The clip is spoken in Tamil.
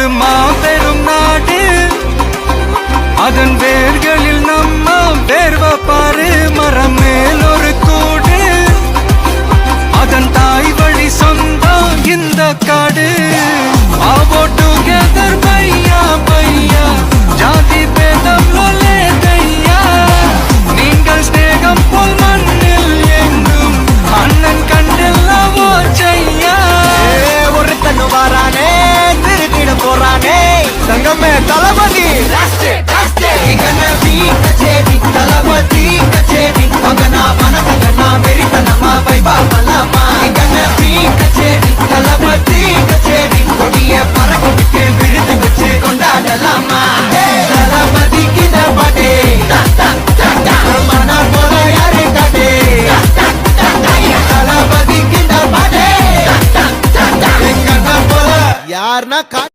ஒரு மாபெரும் நாடு, அதன் வேர்களில் நம்ம வேர்வ பாரு. மரம் மேல் ஒரு கூடு, அதன் தாய் வழி சொந்தம் இந்த காடு. ஆவோ டுகெதர் பையா பையா, ஜாதி பேதம் லோலே தையா. நீங்கள் ஸ்நேகம் போல் மண்ணில் எங்கும் அண்ணன் கண்டெல்லாவோ செய்யா. ஒருத்தனு வாரானே திருத்திட போறானே, சங்கமே தளபதி கச்சேரி, தளபதி கச்சேரி. மகனா மனசகனா வெறித்தனமா வைபா மலமா கச்சேரி, தளபதி கச்சேரி. கொடிய பறக்கொடுக்கு விருது வச்சு கொண்டாடலாமா. தளபதி கிட்ட பாட்டே மனா போல யாரு காட்டே. தளபதி கிட்ட பாட்டே எங்கண்ணா போல யாருன்னா